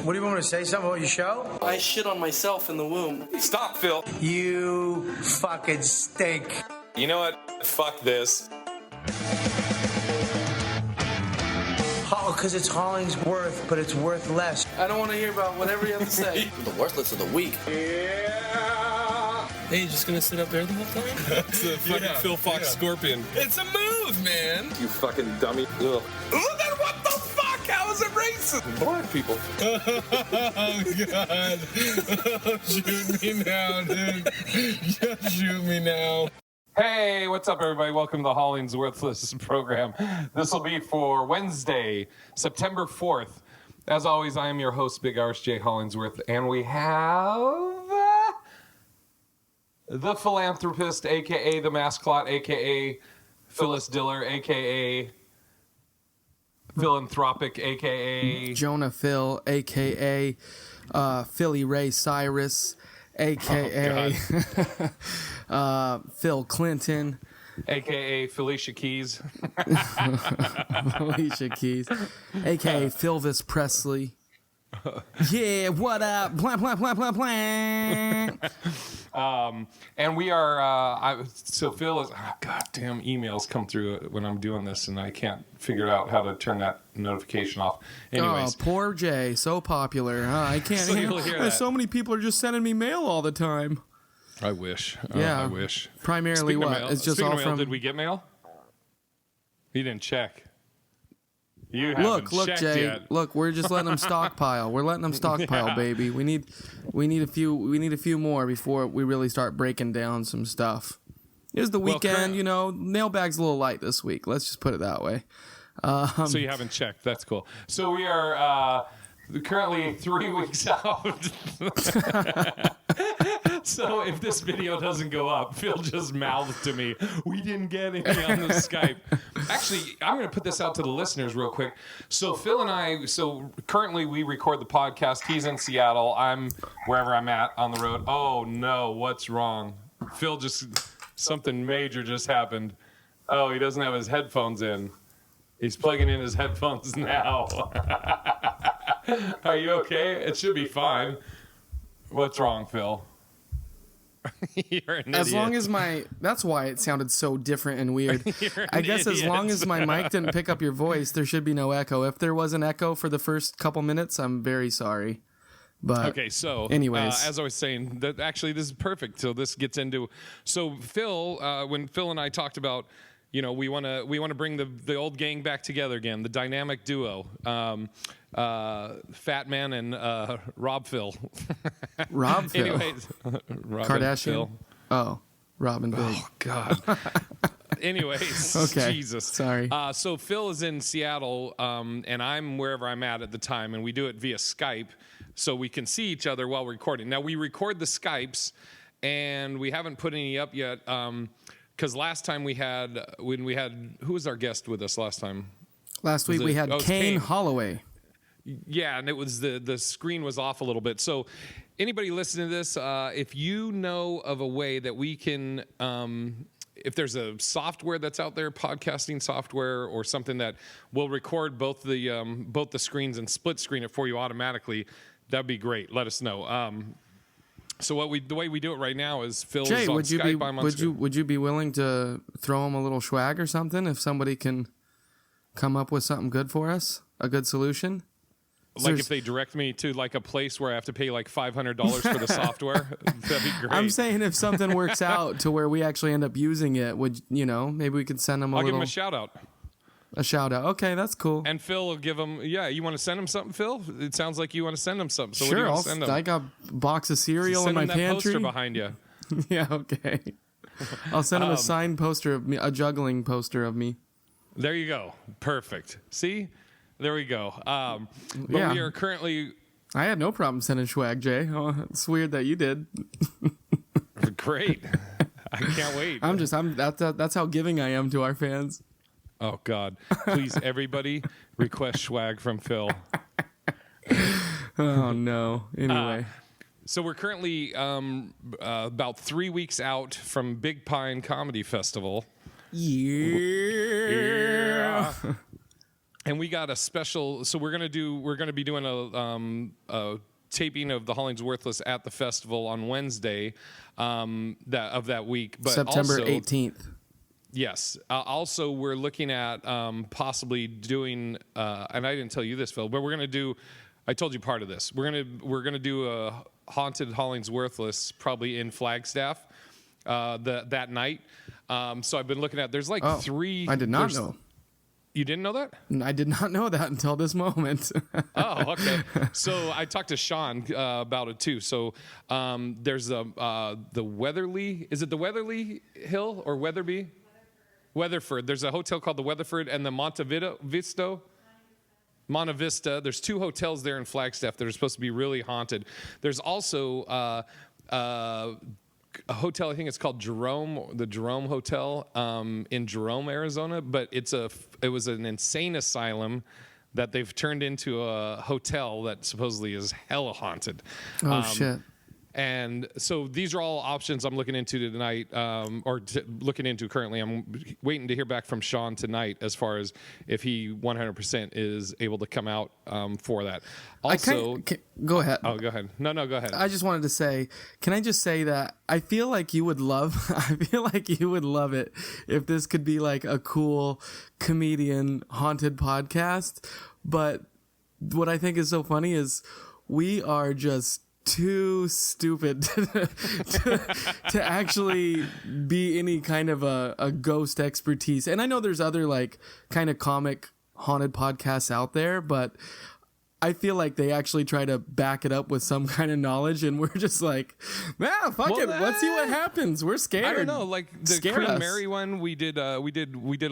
What do you want me to say? Something about your show? I shit on myself in the womb. Stop, Phil. You fucking stink. You know what? Fuck this. Oh, because it's Hollingsworth, but it's worth less. I don't want to hear about whatever you have to say. The worthless of the week. Yeah. Hey, you just gonna sit up there the whole time? It's the fucking Phil Fox Scorpion. It's a move, man. You fucking dummy. Ugh. Well, then what the fuck? How is it racist? Black people. Oh, God. Oh, shoot me now, dude. Just shoot me now. Hey, what's up, everybody? Welcome to the HollingsWorthless program. This will be for Wednesday, September 4th. As always, I am your host, Big RJ Hollingsworth, and we have the philanthropist, a.k.a. the mascot, a.k.a. Phyllis Diller, a.k.a. philanthropic, a.k.a. Jonah Phil, a.k.a. Philly Ray Cyrus, a.k.a. Phil Clinton, a.k.a. Felicia Keys. Alicia Keys, a.k.a. Philvis Presley. Yeah, what up? Blah, blah, blah, blah, blah. And we are, so Phil is, goddamn emails come through when I'm doing this, and I can't figure out how to turn that notification off. Anyways. Oh, poor Jay, so popular. I can't So hear. you'll hear that. So many people are just sending me mail all the time. I wish. Yeah. I wish. Primarily Speaking of what? mail, It's just speaking all of mail, from... did we get mail? You didn't check. You haven't Look, checked Jay. yet. Look, we're just letting them stockpile. We're letting them stockpile, Yeah. baby. We need a few more before we really start breaking down some stuff. It's the weekend, mailbag's a little light this week. Let's just put it that way. So you haven't checked. That's cool. So we are currently 3 weeks out. So if this video doesn't go up, Phil just mouthed to me, we didn't get any on the Skype. Actually, I'm going to put this out to the listeners real quick. So Phil and I, currently we record the podcast. He's in Seattle. I'm wherever I'm at on the road. Oh, no, what's wrong? Phil something major just happened. Oh, he doesn't have his headphones in. He's plugging in his headphones now. Are you okay? It should be fine. What's wrong, Phil? You're an As idiot. long as that's why it sounded so different and weird. I guess as long as my mic didn't pick up your voice, there should be no echo. If there was an echo for the first couple minutes, I'm very sorry. But okay, so anyways, as I was saying, that actually this is perfect. So this gets into Phil. When Phil and I talked about, we want to bring the old gang back together again, the dynamic duo, Fat Man and Rob Phil. Rob Phil. Anyways, Kardashian. Phil. Oh, Robin Big. Oh God. Anyways, okay. Jesus. Sorry. So Phil is in Seattle, and I'm wherever I'm at the time, and we do it via Skype, so we can see each other while recording. Now we record the Skypes, and we haven't put any up yet, because last time when we had who was our guest with us last time? Last week we had Kane Holloway. Yeah, and it was the screen was off a little bit. So anybody listening to this, if you know of a way that we can, if there's a software that's out there, podcasting software or something that will record both the screens and split screen it for you automatically, that'd be great. Let us know. So the way we do it right now is Phil's Jay, on would you Skype. would you be willing to throw him a little swag or something if somebody can come up with something good for us, a good solution? Like if they direct me to like a place where I have to pay like $500 for the software, that'd be great. I'm saying if something works out to where we actually end up using it, maybe we could send them I'll give him a shout out. A shout out. Okay, that's cool. And Phil will give him, you want to send him something, Phil? It sounds like you want to send him something. So sure, what do you want to send him? I got a box of cereal in my send him that pantry. poster behind you. Yeah, okay. I'll send him a signed poster of me, a juggling poster of me. There you go. Perfect. See? There we go. We are currently... I had no problem sending swag, Jay. Oh, it's weird that you did. Great. I can't wait. That's how giving I am to our fans. Oh, God. Please, everybody, request swag from Phil. Oh, no. Anyway. So we're currently about 3 weeks out from Big Pine Comedy Festival. Yeah. And we got a special. So we're gonna be doing a taping of the HollingsWorthless at the festival on Wednesday, that week. But September also, 18th. Yes. Also, we're looking at possibly doing, and I didn't tell you this, Phil, but we're gonna do. I told you part of this. We're gonna do a haunted HollingsWorthless probably in Flagstaff that night. So I've been looking at. There's like three. I did not know. You didn't know that? I did not know that until this moment. Oh, okay. So I talked to Sean about it too. So there's the Weatherly. Is it the Weatherly Hill or Weatherby? Weatherford. There's a hotel called the Weatherford and the Monte Vista. There's two hotels there in Flagstaff that are supposed to be really haunted. There's also a hotel, I think it's called the Jerome Hotel in Jerome, Arizona, but it was an insane asylum that they've turned into a hotel that supposedly is hella haunted. Oh, shit. And so these are all options I'm looking into tonight, looking into currently. I'm waiting to hear back from Sean tonight as far as if he 100% is able to come out for that. Also, go ahead. Oh, go ahead. No, go ahead. I just wanted to say, can I just say that I feel like you would love it if this could be like a cool comedian haunted podcast. But what I think is so funny is we are just too stupid to actually be any kind of a ghost expertise. And I know there's other like kind of comic haunted podcasts out there, but I feel like they actually try to back it up with some kind of knowledge, and we're just like, fuck it, let's see what happens. We're scared. I don't know, like the Queen Mary one, we did a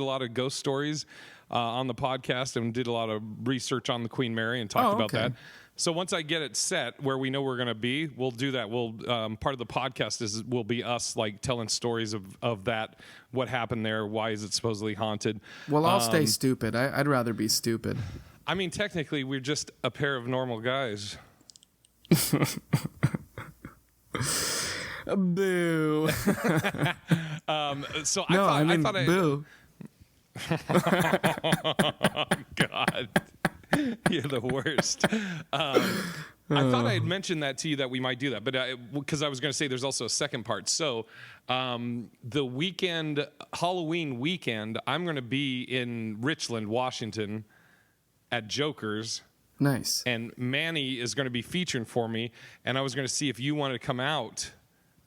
lot of ghost stories on the podcast and did a lot of research on the Queen Mary and talked about that. So once I get it set where we know we're going to be, we'll do that. We'll part of the podcast will be us like telling stories of that, what happened there, why is it supposedly haunted. Well, I'll stay stupid. I'd rather be stupid. I mean, technically, we're just a pair of normal guys. Boo. I thought boo. Oh, God. You're the worst. I thought I had mentioned that to you that we might do that, but because I was going to say there's also a second part. So the weekend, Halloween weekend, I'm going to be in Richland, Washington at Joker's. Nice. And Manny is going to be featuring for me, and I was going to see if you wanted to come out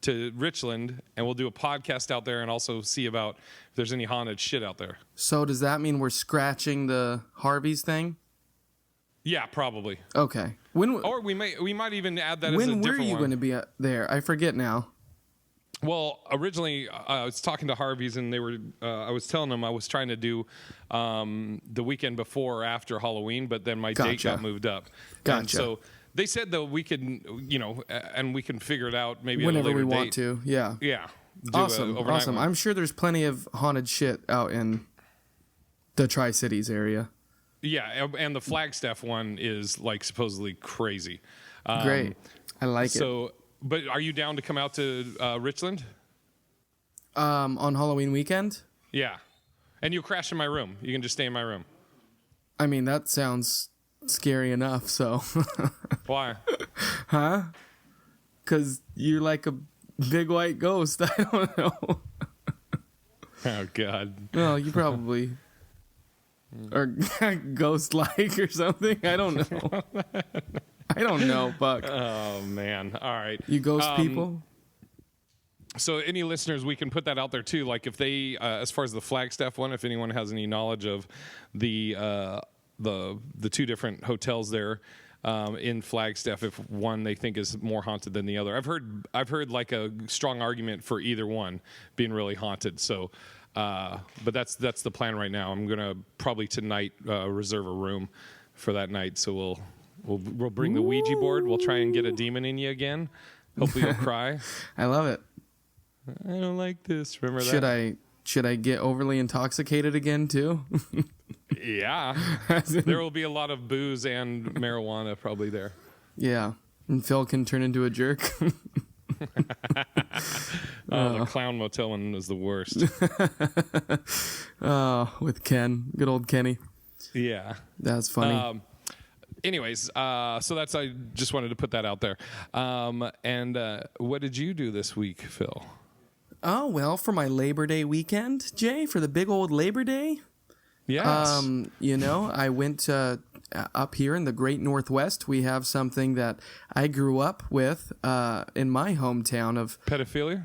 to Richland, and we'll do a podcast out there and also see about if there's any haunted shit out there. So does that mean we're scratching the Harvey's thing? Yeah, probably. Okay. Or we might even add that as a different one. When were you going to be there? I forget now. Well, originally I was talking to Harvey's, and they were. I was telling them I was trying to do the weekend before or after Halloween, but then my date got moved up. Gotcha. And so they said that we could, and we can figure it out maybe whenever at a later we want date. to. Yeah. Yeah. Awesome. One. I'm sure there's plenty of haunted shit out in the Tri-Cities area. Yeah, and the Flagstaff one is like supposedly crazy. Great. I like it. So, but are you down to come out to Richland? On Halloween weekend? Yeah. And you'll crash in my room. You can just stay in my room. I mean, that sounds scary enough, so. Why? Huh? Because you're like a big white ghost. I don't know. Oh, God. Well, you probably... or ghost-like or something. I don't know. I don't know, fuck. Oh, man. All right. You ghost people? So any listeners, we can put that out there too. Like if they, as far as the Flagstaff one, if anyone has any knowledge of the two different hotels there in Flagstaff, if one they think is more haunted than the other. I've heard like a strong argument for either one being really haunted. So, but that's the plan right now. I'm gonna probably tonight reserve a room for that night. So we'll bring the Ouija board. We'll try and get a demon in you again. Hopefully you'll cry. I love it. I don't like this. Remember that? Should I get overly intoxicated again too? Yeah. There will be a lot of booze and marijuana probably there. Yeah. And Phil can turn into a jerk. The Clown Motel one was the worst. Oh, with Ken. Good old Kenny. Yeah. That's funny. Anyways, so that's I just wanted to put that out there. And what did you do this week, Phil? Oh, well, for my Labor Day weekend, Jay, for the big old Labor Day, Yes. I went up here in the Great Northwest. We have something that I grew up with in my hometown of... Pedophilia?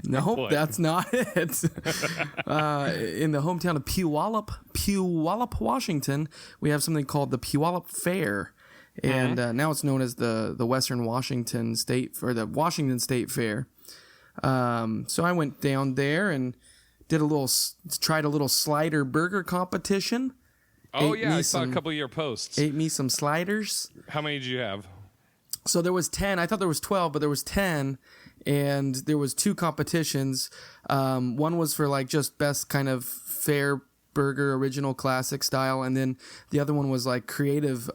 Nope, What? that's not it. In the hometown of Puyallup, Washington, we have something called the Puyallup Fair. And now it's known as the Western Washington State, or the Washington State Fair. So I went down there and tried a little slider burger competition. Oh, yeah, I saw a couple of your posts. Ate me some sliders. How many did you have? So there was 10. I thought there was 12, but there was 10. And there was 2 competitions. One was for like just best kind of fair burger, original classic style. And then the other one was like creative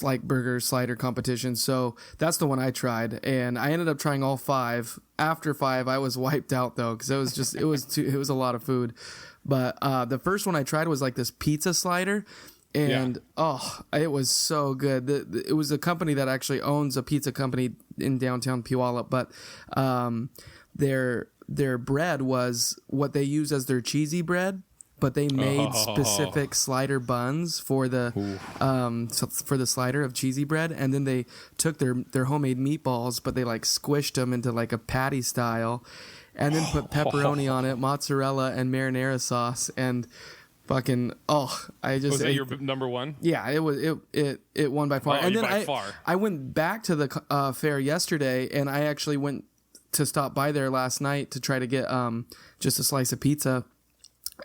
like burger slider competition. So that's the one I tried, and I ended up trying all 5. After 5, I was wiped out though, because it was a lot of food. But the first one I tried was like this pizza slider, and it was so good. It was a company that actually owns a pizza company in downtown Puyallup, but their bread was what they use as their cheesy bread. But they made specific slider buns for the slider of cheesy bread, and then they took their homemade meatballs, but they like squished them into like a patty style, and then put pepperoni on it, mozzarella and marinara sauce, and fucking I just Was that your number one? Yeah, it won by far. Oh, and then by far. I went back to the fair yesterday, and I actually went to stop by there last night to try to get just a slice of pizza.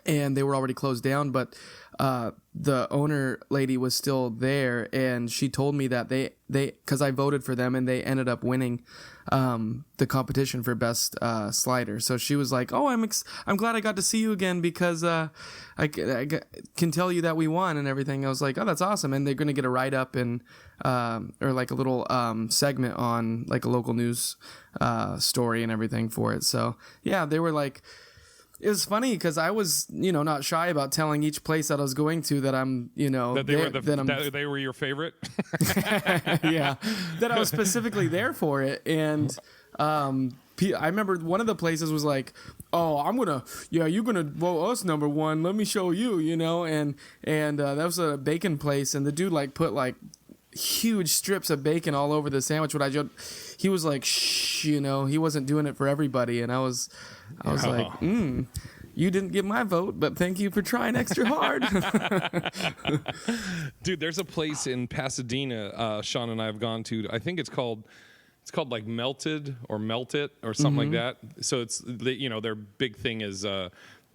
And they were already closed down, but the owner lady was still there, and she told me that they because I voted for them, and they ended up winning the competition for best slider. So she was like, "Oh, I'm glad I got to see you again, because I can tell you that we won and everything." I was like, "Oh, that's awesome!" And they're gonna get a write up and or like a little segment on like a local news story and everything for it. So yeah, they were like. It was funny because I was, not shy about telling each place that I was going to that I'm, that they were your favorite. Yeah, that I was specifically there for it. And I remember one of the places was like, "Oh, you're gonna vote us number one. Let me show you," and that was a bacon place, and the dude like put like huge strips of bacon all over the sandwich. He was like, "Shh," he wasn't doing it for everybody, and I was like, "You didn't get my vote, but thank you for trying extra hard." Dude, there's a place in Pasadena Sean and I have gone to. I think it's called like Melted or Melt It or something like that. So it's their big thing is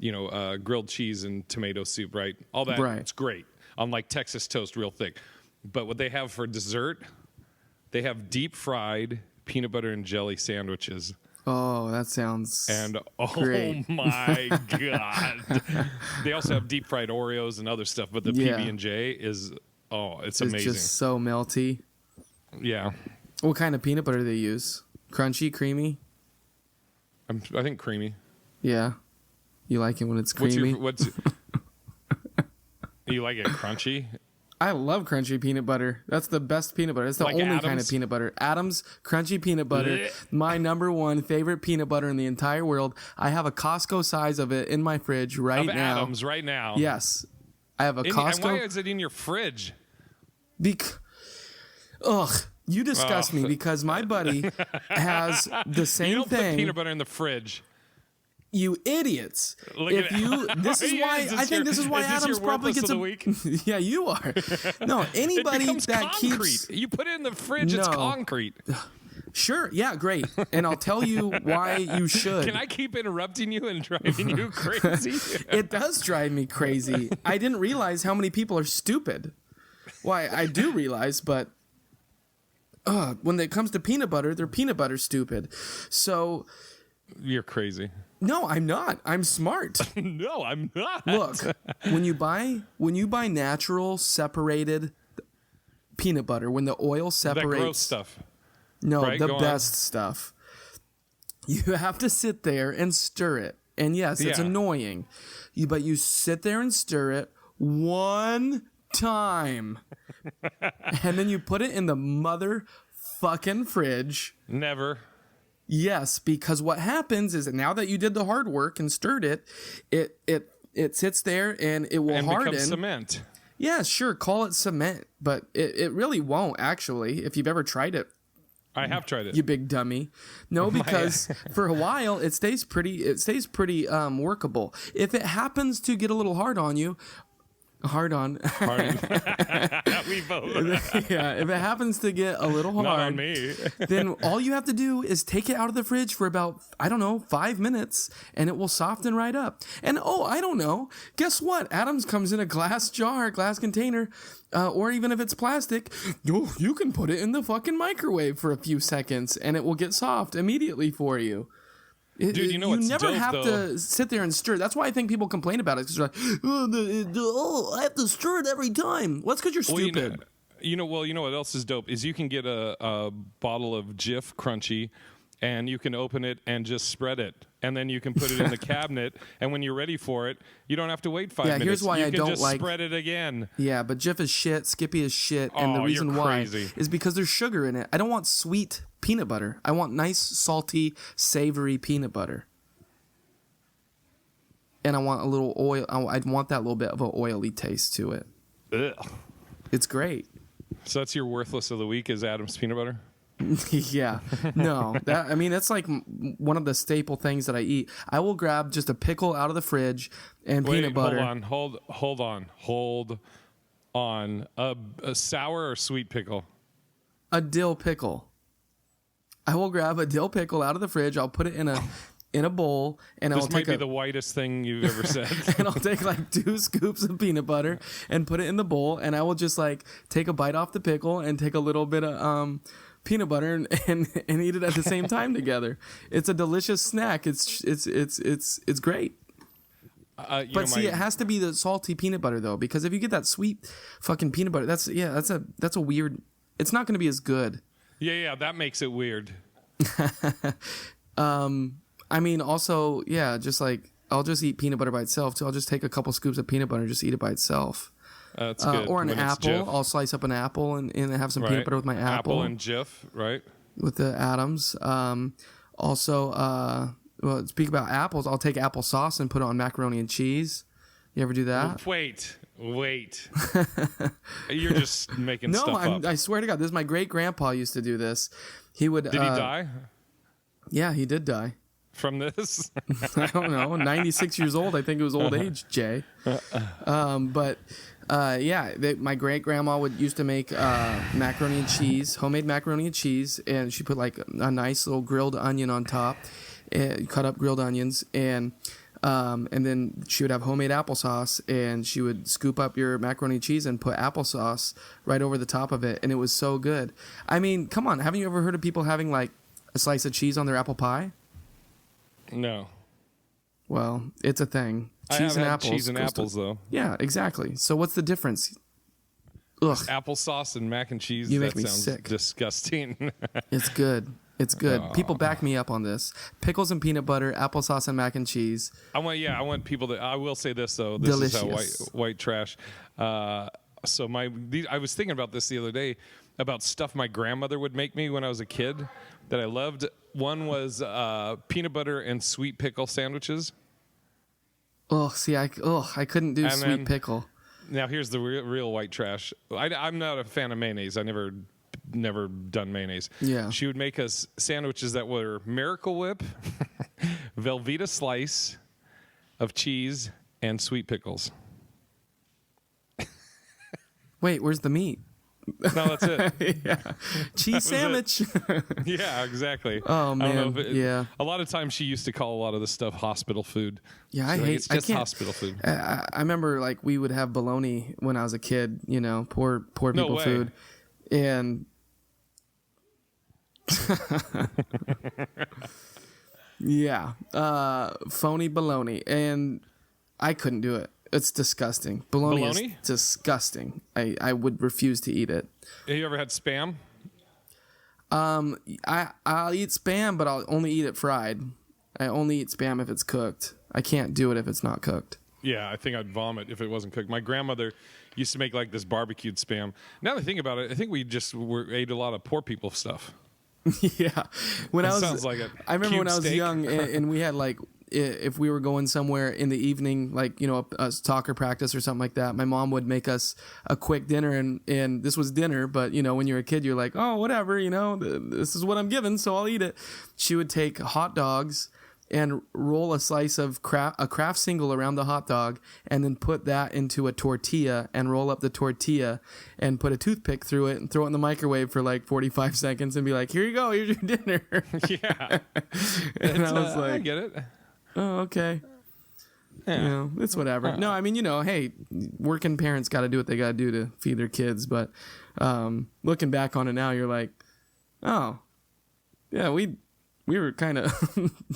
grilled cheese and tomato soup, right? All that. Right. It's great on like Texas toast, real thick. But what they have for dessert, they have deep fried peanut butter and jelly sandwiches. Oh, that sounds Oh great. my God. They also have deep fried Oreos and other stuff, but the PB&J is it's amazing. It's just so melty. Yeah. What kind of peanut butter do they use? Crunchy, creamy? I think creamy. Yeah. You like it when it's creamy? You like it crunchy? I love crunchy peanut butter. That's the best peanut butter. It's the Like only Adams? kind of peanut butter. Adams crunchy peanut butter. My number one favorite peanut butter in the entire world. I have a Costco size of it in my fridge right now. Adams right now. Yes. I have a Costco. And why is it in your fridge? You disgust me because my buddy has the same You don't thing. put peanut butter in the fridge. You idiots! Look at This is why I think this is why Adams probably gets a week. Yeah, you are. No, anybody that concrete. keeps You put it in the fridge, it's No. concrete. Sure, yeah, great, and I'll tell you why you should. Can I keep interrupting you and driving you crazy? It does drive me crazy. I didn't realize how many people are stupid. Why, I do realize, but when it comes to peanut butter, they're peanut butter stupid. So You're crazy. no, I'm not. I'm smart. No, I'm not. Look, when you buy natural separated peanut butter, when the oil that separates gross stuff. No, Right, the go on. best stuff. You have to sit there and stir it. And yes, it's Yeah. annoying. but you sit there and stir it one time. And then you put it in the motherfucking fridge. Never. Yes, because what happens is that now that you did the hard work and stirred it, it sits there and it will harden. Becomes cement. Yeah, sure, call it cement, but it really won't actually if you've ever tried it. I have tried it. You big dummy. No, because for a while it stays pretty workable. If it happens to get a little hard on you, We both. yeah, if it happens to get a little hard, Not on me. then all you have to do is take it out of the fridge for about, 5 minutes, and it will soften right up. And I don't know. Guess what? Adams comes in a glass jar, glass container, or even if it's plastic, you can put it in the fucking microwave for a few seconds, and it will get soft immediately for you. Dude, you know what's never dope, have though? to sit there and stir. That's why I think people complain about it, because they're like, I have to stir it every time. Well, that's because you're stupid. You know what else is dope is you can get a bottle of Jif Crunchy, and you can open it and just spread it, and then you can put it in the cabinet. And when you're ready for it, you don't have to wait 5 minutes. Here's why you I can don't just like. Spread it again. Yeah, but Jif is shit. Skippy is shit, and the Oh, reason you're why crazy. is because there's sugar in it. I don't want sweet peanut butter. I want nice, salty, savory peanut butter. And I want a little oil. I'd want that little bit of an oily taste to it. Ugh. It's great. So that's your worthless of the week is Adam's peanut butter? Yeah. No. That's like one of the staple things that I eat. I will grab just a pickle out of the fridge and peanut butter. Hold on. A sour or sweet pickle? A dill pickle. I will grab a dill pickle out of the fridge. I'll put it in a bowl, and I'll This might take be the whitest thing you've ever said. and I'll take like 2 scoops of peanut butter and put it in the bowl, and I will just like take a bite off the pickle and take a little bit of peanut butter and eat it at the same time together. It's a delicious snack. It's great. But see, it has to be the salty peanut butter though, because if you get that sweet fucking peanut butter, that's a weird. It's not going to be as good. Yeah, that makes it weird. Also, just like I'll just eat peanut butter by itself too. I'll just take a couple scoops of peanut butter and just eat it by itself. That's good. Or an when it's apple. Jif. I'll slice up an apple and have some peanut butter with my apple. Apple and Jif, right? With the Adams. Speak about apples. I'll take applesauce and put it on macaroni and cheese. You ever do that? Wait. You're just making stuff up. I swear to God, my great grandpa used to do this. He would. Did he die? Yeah, he did die. From this? I don't know. 96 years old. I think it was old age, Jay. My great grandma used to make macaroni and cheese, homemade macaroni and cheese, and she put like a nice little grilled onion on top, cut up grilled onions, and then she would have homemade applesauce, and she would scoop up your macaroni and cheese and put applesauce right over the top of it, and it was so good. I mean, come on, haven't you ever heard of people having like a slice of cheese on their apple pie? No. Well, it's a thing. Cheese and apples, though. Yeah, exactly. So what's the difference? Ugh. Applesauce and mac and cheese. You that make me sounds sick. Disgusting. It's good. It's good. People back me up on this. Pickles and peanut butter, applesauce and mac and cheese. I want people to. I will say this though. This Delicious. is how white trash. I was thinking about this the other day about stuff my grandmother would make me when I was a kid that I loved. One was peanut butter and sweet pickle sandwiches. Oh, see, I couldn't do sweet pickle. Now here's the real white trash. I'm not a fan of mayonnaise. I never done mayonnaise. Yeah. She would make us sandwiches that were Miracle Whip, Velveeta slice of cheese, and sweet pickles. Wait, where's the meat? No, that's it. Yeah. Cheese sandwich. Yeah, exactly. Oh, man. Yeah. A lot of times she used to call a lot of the stuff hospital food. Yeah, It's just can't. hospital food. I remember like we would have bologna when I was a kid, poor people way. food. And yeah, phony bologna. And I couldn't do it. It's disgusting. Bologna is disgusting. I would refuse to eat it. Have you ever had Spam? I'll eat Spam, but I'll only eat it fried. I only eat Spam if it's cooked. I can't do it if it's not cooked. Yeah, I think I'd vomit if it wasn't cooked. My grandmother used to make like this barbecued Spam. Now that I think about it, I think we just ate a lot of poor people stuff. Yeah. When I was, sounds like it. I remember when I was Cube steak. young and we had like, if we were going somewhere in the evening, like, you know, a soccer practice or something like that, my mom would make us a quick dinner. And this was dinner, but, you know, when you're a kid, you're like, oh, whatever, you know, this is what I'm given, so I'll eat it. She would take hot dogs and roll a slice of a Kraft single around the hot dog and then put that into a tortilla and roll up the tortilla and put a toothpick through it and throw it in the microwave for like 45 seconds and be like, here you go, here's your dinner. Yeah. And I was like, I get it. oh, okay. Yeah. You know, it's whatever. No, I mean, you know, hey, working parents got to do what they got to do to feed their kids. But looking back on it now, you're like, oh, yeah, we were kind of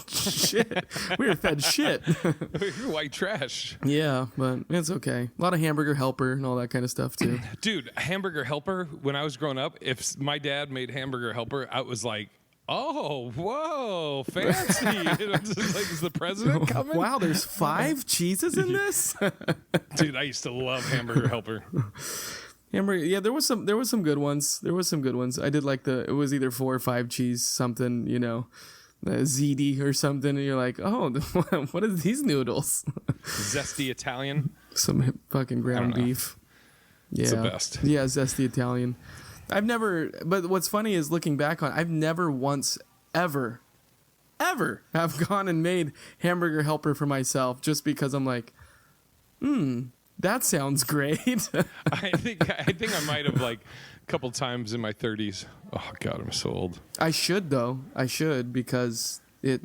shit. We were fed shit. You're white trash. Yeah, but it's okay. A lot of Hamburger Helper and all that kind of stuff, too. Dude, Hamburger Helper, when I was growing up, if my dad made Hamburger Helper, I was like, oh, whoa, fancy. It was just like, is the president coming? Wow, there's 5 cheeses in this? Dude, I used to love Hamburger Helper. Hamburger, yeah, there was some good ones. I did like it was either 4 or 5 cheese something, you know, ziti or something, and you're like, oh, what is these noodles? Zesty Italian. Some fucking ground beef. Yeah, It's the best. Yeah, zesty Italian. But what's funny is looking back on, I've never once ever have gone and made Hamburger Helper for myself just because I'm like, that sounds great. I think I might have like a couple times in my 30s. Oh God, I'm so old. I should though. Because it's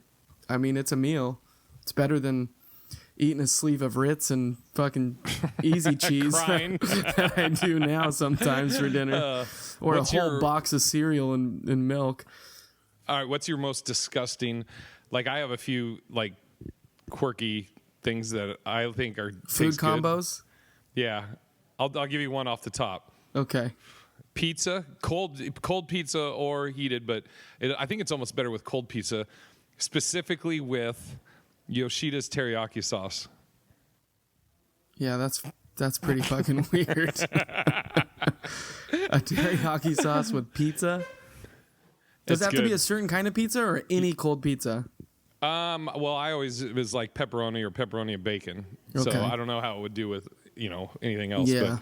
a meal. It's better than eating a sleeve of Ritz and fucking easy cheese that I do now sometimes for dinner, or a whole box of cereal and milk. All right, what's your most disgusting? Like, I have a few like quirky things that I think are Food combos. Good. Yeah, I'll give you one off the top. Okay. Pizza, cold pizza or heated, but I think it's almost better with cold pizza, specifically with Yoshida's teriyaki sauce. Yeah, that's pretty fucking weird. A teriyaki sauce with pizza. Does it have to be a certain kind of pizza or any cold pizza? Well, it was like pepperoni or pepperoni and bacon. Okay. So I don't know how it would do with, anything else. Yeah. But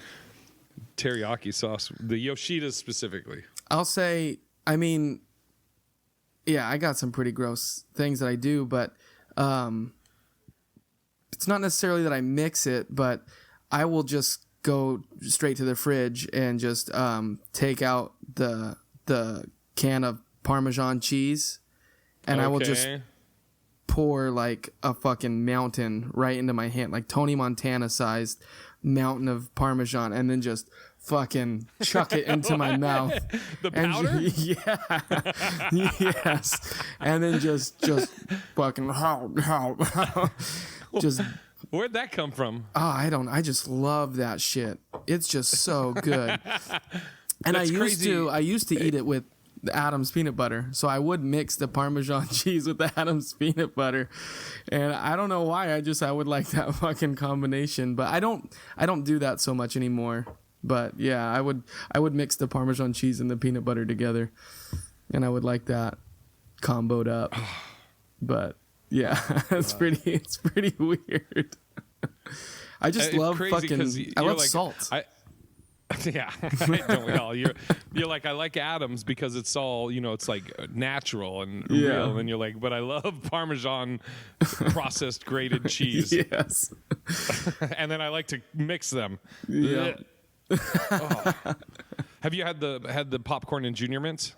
teriyaki sauce, the Yoshida's specifically. I'll say, I got some pretty gross things that I do, but it's not necessarily that I mix it, but I will just go straight to the fridge and just take out the can of Parmesan cheese, and I will just pour like a fucking mountain right into my hand, like Tony Montana sized mountain of Parmesan, and then just fucking chuck it into my mouth. The powder? Yes. And then just fucking just Where'd that come from? oh, I just love that shit. It's just so good. And That's crazy. I used to eat it with the Adam's peanut butter. So I would mix the Parmesan cheese with the Adam's peanut butter. And I don't know why, I would like that fucking combination, but I don't do that so much anymore. But yeah, I would mix the Parmesan cheese and the peanut butter together, and I would like that comboed up. But yeah, it's pretty weird. I just love fucking. I love like, salt. Yeah, don't we all? You're like, I like Adams because it's all, it's like natural and real. And you're like, but I love Parmesan processed grated cheese. Yes. And then I like to mix them. Yeah. Oh. Have you had the popcorn and Junior Mints?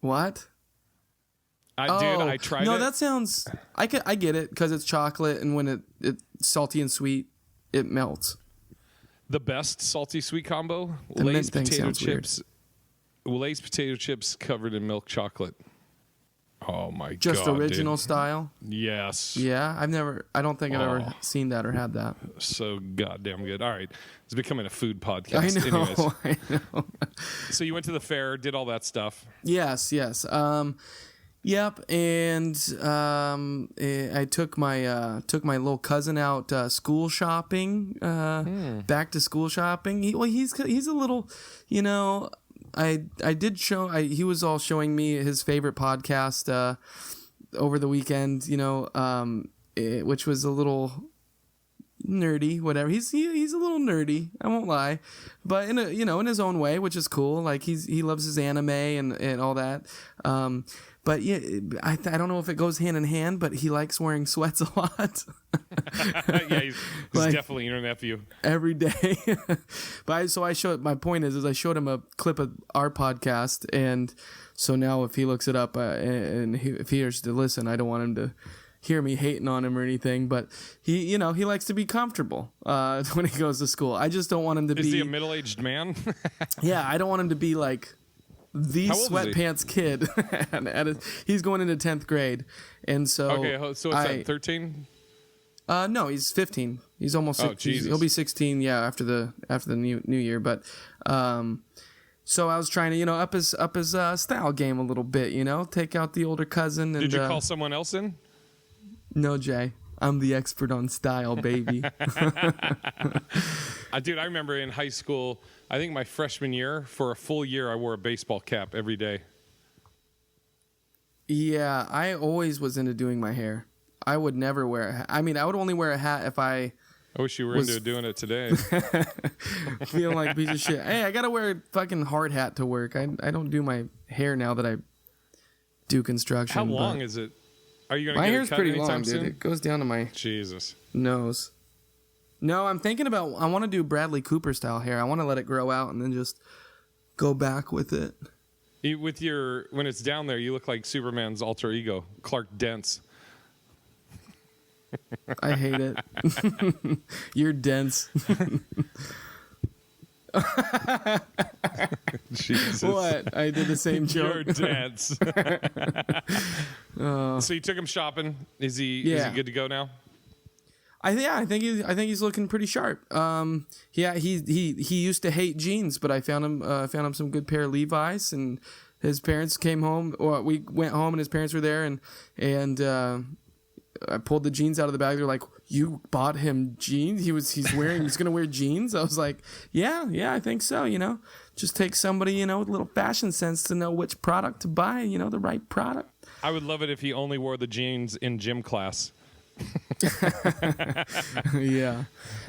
What? I tried it. No, that sounds. I get it because it's chocolate, and when it's salty and sweet, it melts. The best salty sweet combo: The Lay's mint thing potato sounds chips. Lay's potato chips covered in milk chocolate. Oh my god! Just original dude. style. Yes. Yeah, I don't think I've ever seen that or had that. So goddamn good. All right, it's becoming a food I podcast. know. Anyways, I know. so you went to the fair, did all that stuff. Yes. Yep, and I took my little cousin out school shopping, back to school shopping. He's a little, you know. I did show. He was all showing me his favorite podcast over the weekend. You know, which was a little nerdy, whatever. He's a little nerdy, I won't lie, but in his own way, which is cool. Like he loves his anime and all that. But yeah, I don't know if it goes hand in hand, but he likes wearing sweats a lot. Yeah, he's Like, definitely your nephew. every day. But I showed, my point is I showed him a clip of our podcast, and so now if he looks it up if he hears to listen, I don't want him to hear me hating on him or anything, but he likes to be comfortable when he goes to school. I just don't want him to be. Is he a middle-aged man? Yeah, I don't want him to be like the How old is he? sweatpants kid. He's going into 10th grade, and so Okay, so what's that, 13? No, he's 15. He's almost. Oh, Jesus. He'll be 16. Yeah, after the new year. But so I was trying to up his style game a little bit. Take out the older cousin. And, Did you call someone else in? No, Jay. I'm the expert on style, baby. Dude, I remember in high school, I think my freshman year, for a full year, I wore a baseball cap every day. Yeah, I always was into doing my hair. I would never wear a hat. I mean, I would only wear a hat if I wish you were into doing it today. feel like a piece of shit. Hey, I gotta wear a fucking hard hat to work. I don't do my hair now that I do construction. How long is it? Are you going to my get hair's it cut pretty anytime long, soon? dude. It goes down to my Jesus. nose. No, I'm thinking about. I want to do Bradley Cooper style hair. I want to let it grow out and then just go back with it. When it's down there, you look like Superman's alter ego, Clark Dent's. I hate it. You're dense. Jesus. What? I did the same joke. You're dense. So you took him shopping. Is he good to go now? I think he's looking pretty sharp. Yeah, he used to hate jeans, but I found him some good pair of Levi's, and his parents came home, or we went home and his parents were there, and I pulled the jeans out of the bag. They're like, "You bought him jeans? He's gonna wear jeans?" I was like, "Yeah, I think so. Just take somebody with a little fashion sense to know which product to buy. The right product." I would love it if he only wore the jeans in gym class. Yeah,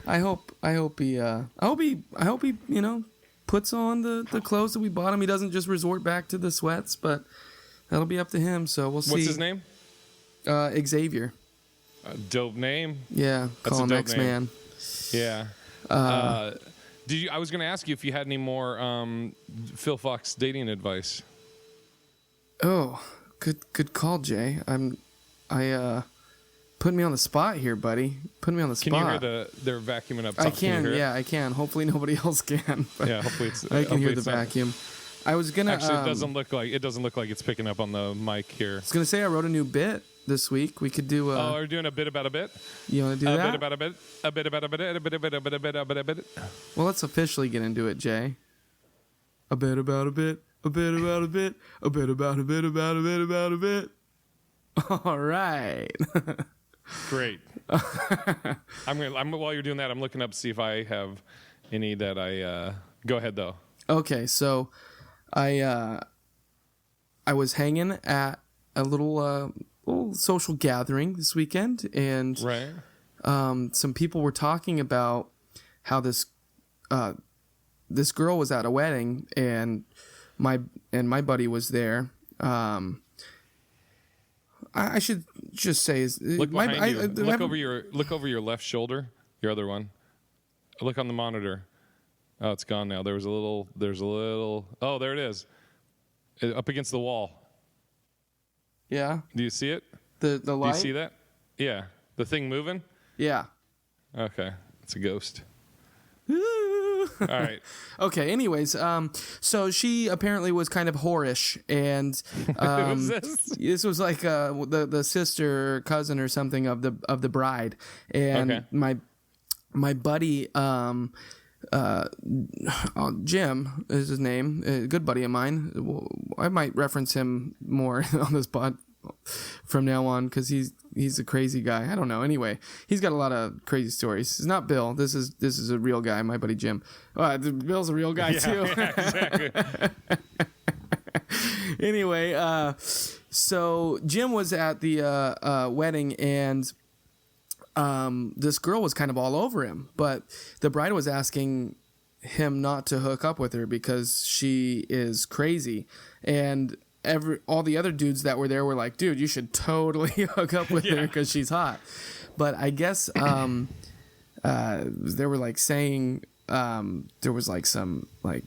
I hope he puts on the clothes that we bought him. He doesn't just resort back to the sweats, but that'll be up to him. So we'll see. What's his name? Xavier. Dope name. Yeah, That's call a him dope X-Man. Yeah. I was going to ask you if you had any more Phil Fox dating advice. Oh, good call, Jay. Put me on the spot here, buddy. Put me on the spot. Can you hear they're vacuuming up top? I can, you hear it? I can. Hopefully nobody else can. But Yeah, hopefully it's. I can hear the it's not- vacuum. I was gonna. Actually, it doesn't look like it's picking up on the mic here. I was gonna say I wrote a new bit this week. We could do. Oh, we're doing a bit about a bit. You want to do A that? bit about a bit. A bit about a bit. A bit about a bit. A bit about a bit. Well, let's officially get into it, Jay. A bit about a bit. A bit about a bit. A bit about a bit about a bit about a bit. All right. Great. While you're doing that, I'm looking up to see if I have any that I. Go ahead though. Okay, so I was hanging at a little social gathering this weekend, and Right. some people were talking about how this girl was at a wedding, and my buddy was there. I should just say, Look behind you. Look over your left shoulder. Your other one. Look on the monitor. Oh, it's gone now. There's a little. Oh, there it is. Up against the wall. Yeah, Do you see it? the Do light. you see that? Yeah. The thing moving? Yeah. Okay. It's a ghost. All All right. Okay. Anyways, so she apparently was kind of whorish, and Who's this? this was like the sister or cousin or something of the bride, and Okay. my buddy Jim is his name, a good buddy of mine. I might reference him more on this pod from now on because he's a crazy guy. I don't know. Anyway, he's got a lot of crazy stories. It's not Bill. This is a real guy, my buddy Jim. Bill's a real guy too. Yeah, exactly. Anyway, so Jim was at the wedding, and this girl was kind of all over him, but the bride was asking him not to hook up with her because she is crazy, and all the other dudes that were there were like, dude, you should totally hook up with her because she's hot. But I guess they were like saying there was like some like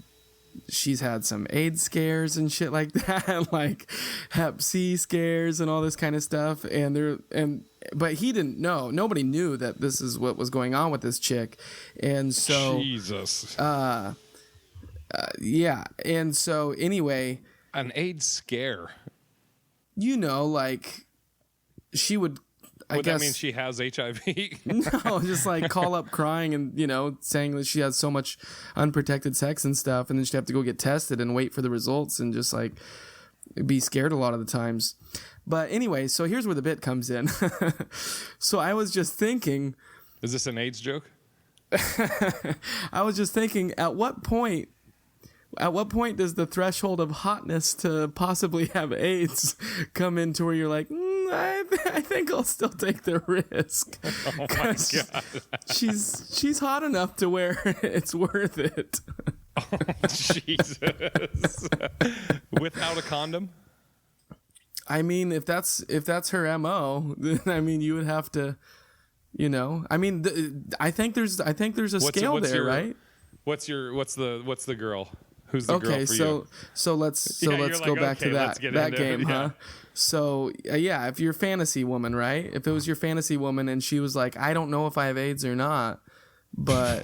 she's had some AIDS scares and shit like that, like Hep C scares and all this kind of stuff. But he didn't know. Nobody knew that this is what was going on with this chick. And so Jesus. Yeah. And so anyway, An AIDS scare. Like she would. I Would guess that mean she has HIV? No, just like call up crying and, saying that she has so much unprotected sex and stuff. And then she'd have to go get tested and wait for the results and just like be scared a lot of the times. But anyway, so here's where the bit comes in. So I was just thinking. Is this an AIDS joke? I was just thinking, at what point does the threshold of hotness to possibly have AIDS come into where you're like, I think I'll still take the risk. Oh my God. She's hot enough to where it's worth it. Oh, Jesus. Without a condom? I mean, if that's her MO, then I mean, you would have to, I mean, I think there's a scale there, right? What's the girl? Who's the girl for you? So let's go back to that game, huh? So yeah, if you're a fantasy woman, right? If it was your fantasy woman and she was like, I don't know if I have AIDS or not, but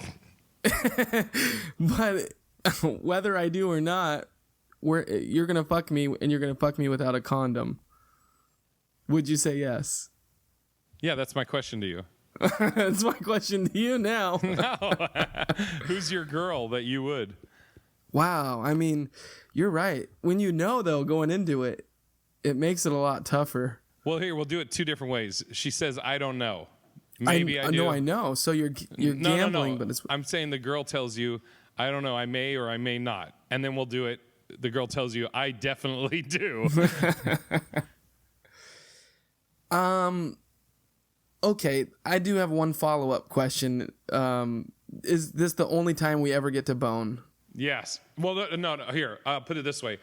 but whether I do or not, you're gonna fuck me and you're gonna fuck me without a condom. Would you say yes? Yeah, that's my question to you. That's my question to you now. No. Who's your girl that you would? Wow, I mean, you're right. When though, going into it, it makes it a lot tougher. Well, here, we'll do it two different ways. She says, I don't know. Maybe I do. No, I know. So you're gambling, no. but it's... I'm saying the girl tells you, I don't know, I may or I may not. And then we'll do it. The girl tells you, I definitely do. Okay, I do have one follow-up question. Is this the only time we ever get to bone? Yes. Well, no. Here, I'll put it this way.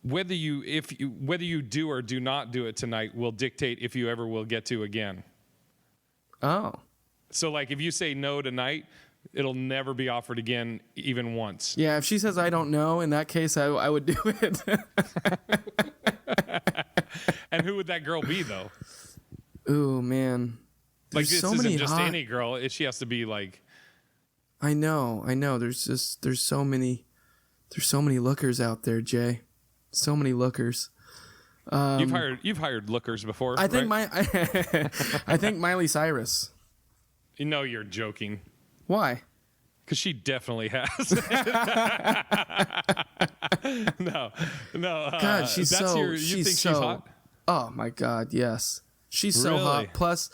Whether you do or do not do it tonight will dictate if you ever will get to again. Oh. So, like, if you say no tonight, it'll never be offered again, even once. Yeah, if she says I don't know, in that case, I would do it. And who would that girl be, though? Ooh, man. Like, There's this isn't just any girl. She has to be like... I know. There's so many lookers out there, Jay. So many lookers. You've hired lookers before. I think right? I think Miley Cyrus. You know you're joking. Why? Because she definitely has. No. God, she's she's hot? Oh my God, yes. She's so Really? hot. Plus,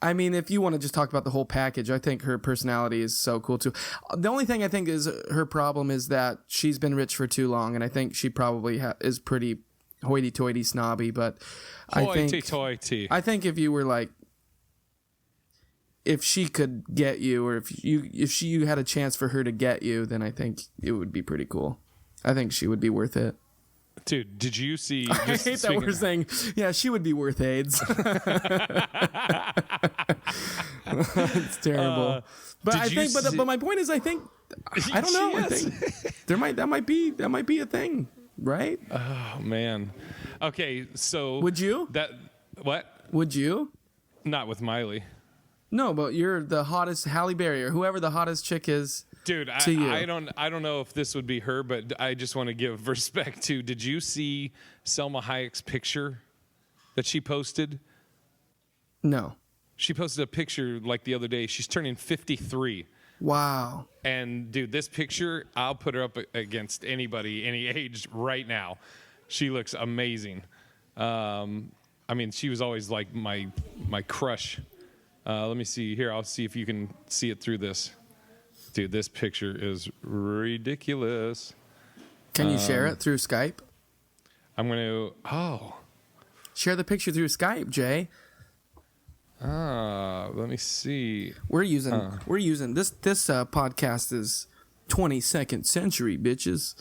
I mean, if you want to just talk about the whole package, I think her personality is so cool too. The only thing I think is her problem is that she's been rich for too long, and I think she probably is pretty hoity-toity snobby. But I think if you were like, if she could get you, or if you had a chance for her to get you, then I think it would be pretty cool. I think she would be worth it. Dude, did you see... I hate that we're saying, yeah, she would be worth AIDS. It's terrible. But I think, but my point is, I think, I don't know. I think that might be a thing, right? Oh man. Okay, so would you? What? Would you? Not with Miley. No, but you're the hottest Halle Berry or whoever the hottest chick is. Dude, I don't know if this would be her, but I just want to give respect to. Did you see Selma Hayek's picture that she posted? No. She posted a picture like the other day. She's turning 53. Wow. And dude, this picture, I'll put her up against anybody, any age right now. She looks amazing. I mean, she was always like my crush. Let me see here. I'll see if you can see it through this. Dude, this picture is ridiculous. Can you share it through Skype? I'm going to, Share the picture through Skype, Jay. let me see. We're using this podcast is 22nd century, bitches.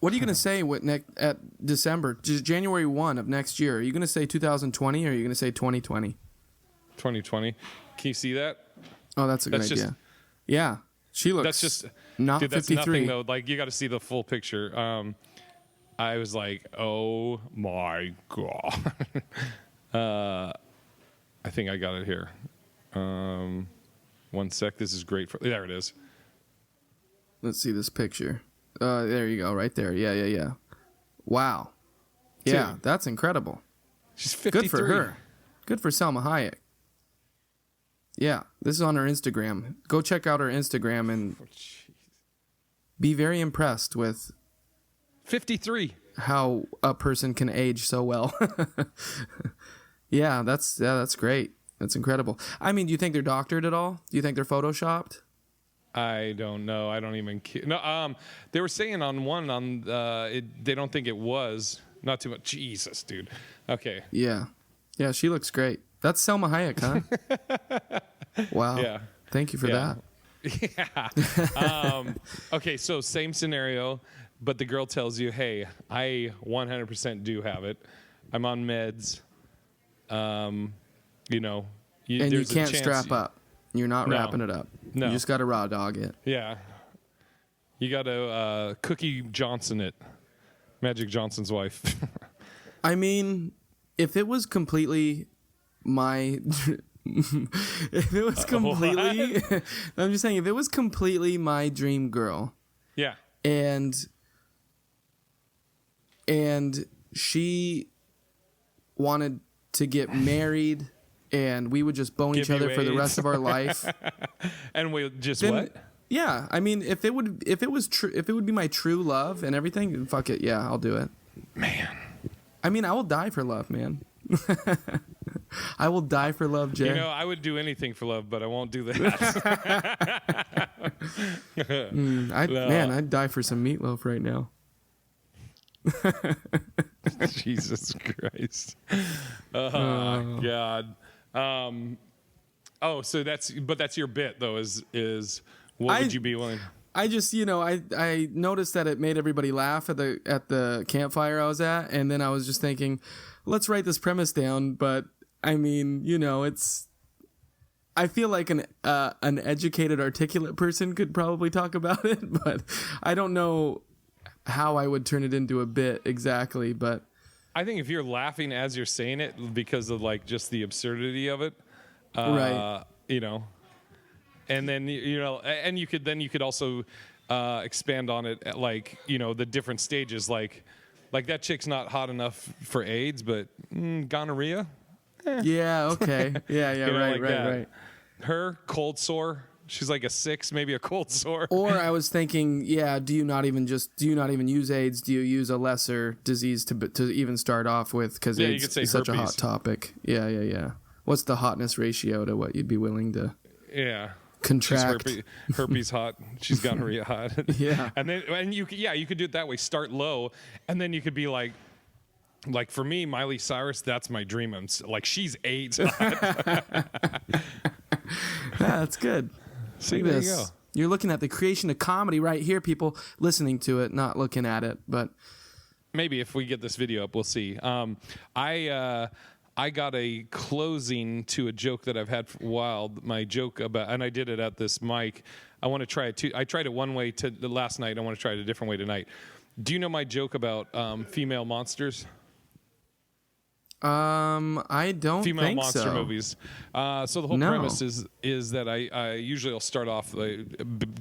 What are you going to say at December, January 1 of next year? Are you going to say 2020 or are you going to say 2020? 2020. Can you see that? Oh, that's a good idea. Yeah. She looks That's just not dude, that's 53. nothing though. Like you got to see the full picture. I was like, "Oh my god." I think I got it here. 1 sec. This is great. There it is. Let's see this picture. There you go, right there. Yeah. Wow. Yeah, Dude. that's incredible. She's 53. Good for her. Good for Selma Hayek. Yeah, this is on her Instagram. Go check out her Instagram and be very impressed with 53. how a person can age so well. Yeah, that's great. That's incredible. I mean, do you think they're doctored at all? Do you think they're photoshopped? I don't know. I don't even. No. They were saying on one they don't think it was. Not too much. Jesus, dude. Okay. Yeah, she looks great. That's Selma Hayek, huh? Wow. Yeah. Thank you for that. Yeah. Okay, so same scenario, but the girl tells you, "Hey, I 100% do have it. I'm on meds. You know, And you can't strap up. You're not No. wrapping it up. No. You just got to raw dog it. Yeah. You got to Cookie Johnson it. Magic Johnson's wife." I mean, if it was completely my... if it was completely... I'm just saying, if it was completely my dream girl... Yeah. And she wanted to get married and we would just bone Give each other you for the AIDS. rest of our life. And we just Then- what? Yeah, I mean, if it would be my true love and everything, fuck it, yeah, I'll do it. Man. I mean, I will die for love, man. I will die for love, Jay. You know, I would do anything for love, but I won't do that. Man, I'd die for some meatloaf right now. Jesus Christ. Oh, God. So that's your bit though, is what would you be willing? I just, I noticed that it made everybody laugh at the campfire I was at, and then I was just thinking, let's write this premise down. But I mean, I feel like an educated, articulate person could probably talk about it, but I don't know how I would turn it into a bit exactly. But I think if you're laughing as you're saying it because of like just the absurdity of it, right. And then and you could also expand on it at like the different stages, like that chick's not hot enough for AIDS, but gonorrhea. Yeah. Okay. Yeah. Right. Her cold sore. She's like a 6, maybe a cold sore. Or I was thinking, do you not even use AIDS? Do you use a lesser disease to even start off with? Because AIDS is such a hot topic. Yeah. What's the hotness ratio to what you'd be willing to? Yeah. Contract. She's herpes hot. She's gonorrhea hot. Yeah. And you could do it that way. Start low, and then you could be like for me, Miley Cyrus. That's my dream. She's AIDS hot. That's good. See, Look at there this. you go. You're looking at the creation of comedy right here, people listening to it, not looking at it. But Maybe if we get this video up, we'll see. I got a closing to a joke that I've had for a while. My joke about, and I did it at this mic. I want to try it too. I tried it one way last night. I want to try it a different way tonight. Do you know my joke about female monsters? I don't Female think monster so. movies. So the whole No. premise is that I usually will start off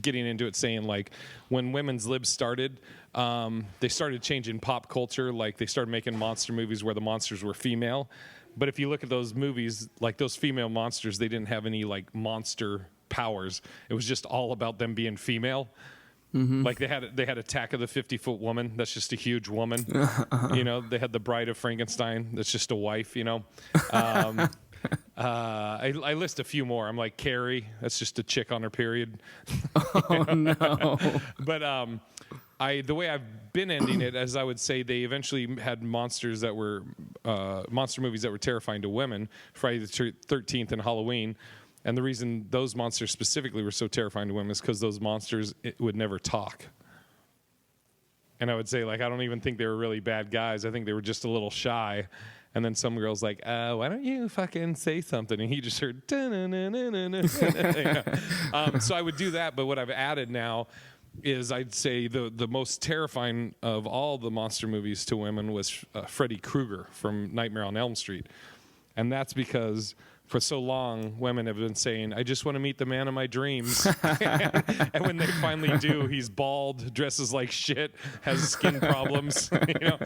getting into it saying like when women's libs started, they started changing pop culture. Like they started making monster movies where the monsters were female. But if you look at those movies, like those female monsters, they didn't have any like monster powers. It was just all about them being female. Like they had Attack of the 50-Foot Woman. That's just a huge woman. You know, they had the Bride of Frankenstein. That's just a wife. You know, I list a few more. I'm like Carrie. That's just a chick on her period. Oh no! But the way I've been ending it, as I would say, they eventually had monsters that were monster movies that were terrifying to women. Friday the 13th and Halloween. And the reason those monsters specifically were so terrifying to women is because those monsters would never talk. And I would say, like, I don't even think they were really bad guys. I think they were just a little shy. And then some girl's like, why don't you fucking say something? And he just heard, so I would do that. But what I've added now is I'd say the most terrifying of all the monster movies to women was Freddy Krueger from Nightmare on Elm Street. And that's because for so long, women have been saying, I just want to meet the man of my dreams. And when they finally do, he's bald, dresses like shit, has skin problems, you know.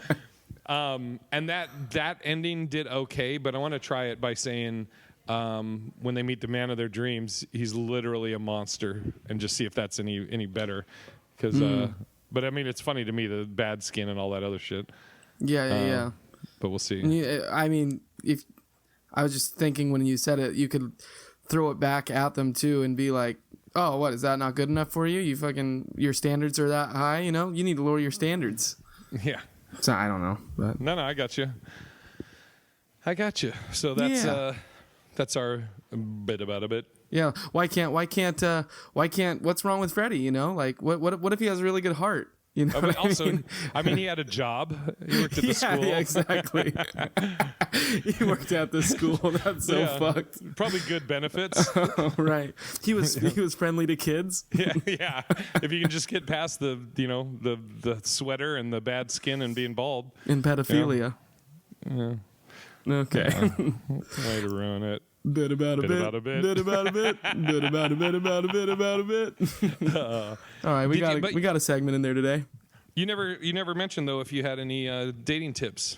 And that ending did okay, but I want to try it by saying when they meet the man of their dreams, he's literally a monster, and just see if that's any better. Because, but I mean, it's funny to me, the bad skin and all that other shit. Yeah. But we'll see. I mean, if I was just thinking when you said it, you could throw it back at them too and be like, "Oh, what, is that not good enough for you? Your standards are that high, you know? You need to lower your standards." Yeah. So I don't know, but No, I got you. So that's our bit about a bit. yeah, why can't what's wrong with Freddy, you know? Like what if he has a really good heart? You know, But also, I mean, he had a job. He worked at the school. Yeah, exactly. He worked at the school. That's so fucked. Probably good benefits. Right. He was friendly to kids. Yeah. If you can just get past the sweater and the bad skin and being bald. In pedophilia. Yeah. Okay. Way to ruin it. Bit about a bit. about a bit. Bit about a bit. Bit about a bit about a bit about a bit. All right, we got a segment in there today. You never mentioned though if you had any dating tips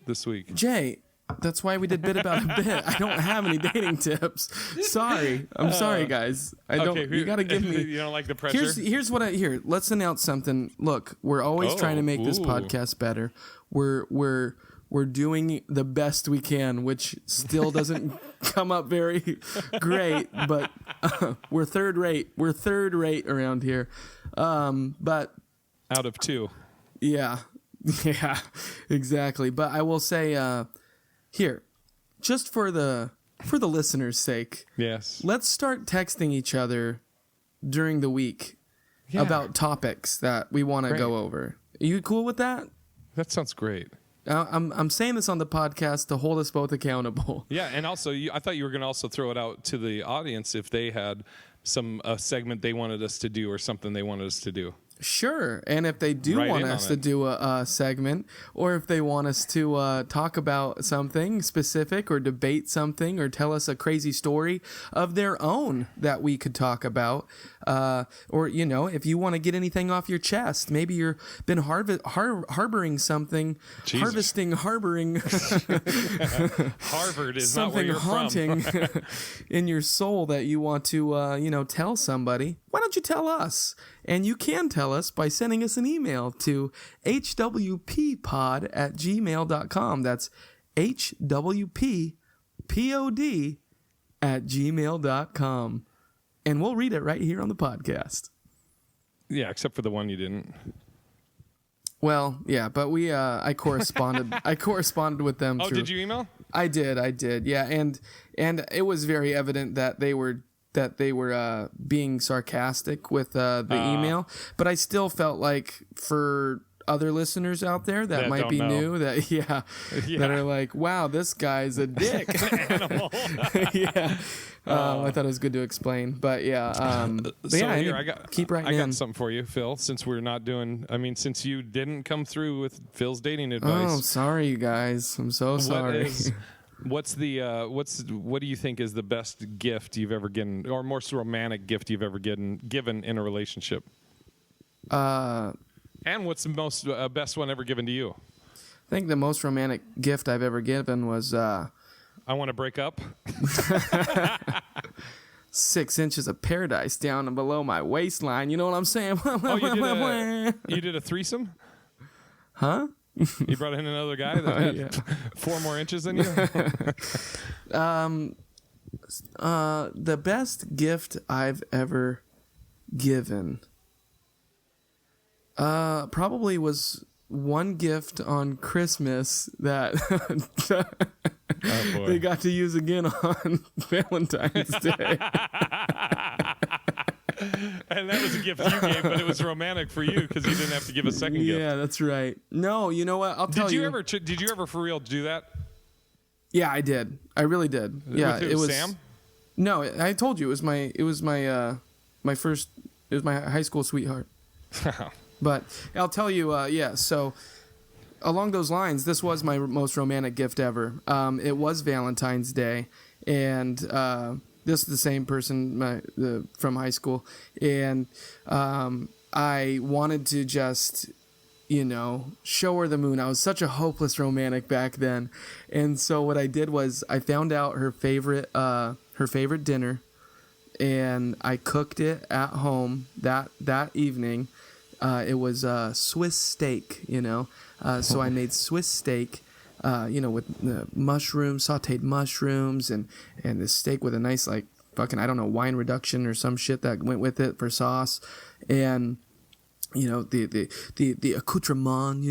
this week. Jay, that's why we did bit about a bit. I don't have any dating tips. Sorry. I'm sorry, guys. I don't. Okay, you got to give me. You don't like the pressure. Here's what here. Let's announce something. Look, we're always trying to make this podcast better. We're doing the best we can, which still doesn't come up very great, but we're third rate. We're third rate around here. But out of 2. yeah, exactly. But I will say here, just for the listeners' sake, Yes. let's start texting each other during the week about topics that we want to go over. Are you cool with that? That sounds great. I'm saying this on the podcast to hold us both accountable. Yeah, and also, I thought you were going to also throw it out to the audience if they had a segment they wanted us to do or something they wanted us to do. Sure. And if they do want us to do a segment, or if they want us to talk about something specific or debate something or tell us a crazy story of their own that we could talk about, or, you know, if you want to get anything off your chest, maybe you've been harboring something, harboring Harvard is something not where you're haunting from. in your soul that you want to, tell somebody. Why don't you tell us? And you can tell us by sending us an email to hwppod@gmail.com. That's hwppod@gmail.com. And we'll read it right here on the podcast. Yeah, except for the one you didn't. Well, yeah, but I corresponded with them. Oh, through, did you email? I did. Yeah, and it was very evident that they were being sarcastic with the email, but I still felt like for other listeners out there that might be new, that that are like, wow, this guy's a dick. Animal. Yeah. I thought it was good to explain, but yeah. But So yeah, here, I got something for you, Phil, since since you didn't come through with Phil's dating advice. Oh, sorry, you guys. I'm so sorry. What do you think is the best gift you've ever given, or most romantic gift you've ever given in a relationship? And what's the best one ever given to you? think the most romantic gift I've ever given was I want to break up. 6 inches of paradise down and below my waistline. You know what I'm saying? Oh, you did a threesome? Huh? You brought in another guy that had 4 more inches than you? The best gift I've ever given probably was one gift on Christmas that they got to use again on Valentine's Day. And that was a gift you gave, but it was romantic for you because you didn't have to give a second gift. Yeah, that's right. No, you know what? I'll tell you. Did you ever for real do that? Yeah, I did. I really did. Yeah, it was Sam. No, I told you it was my high school sweetheart. But I'll tell you, so along those lines, this was my most romantic gift ever. It was Valentine's Day, and this is the same person from high school, and I wanted to just, show her the moon. I was such a hopeless romantic back then, and so what I did was I found out her favorite dinner, and I cooked it at home that evening. It was Swiss steak, so I made Swiss steak, with mushrooms, sauteed mushrooms, and the steak with a nice, wine reduction or some shit that went with it for sauce. And, the accoutrement,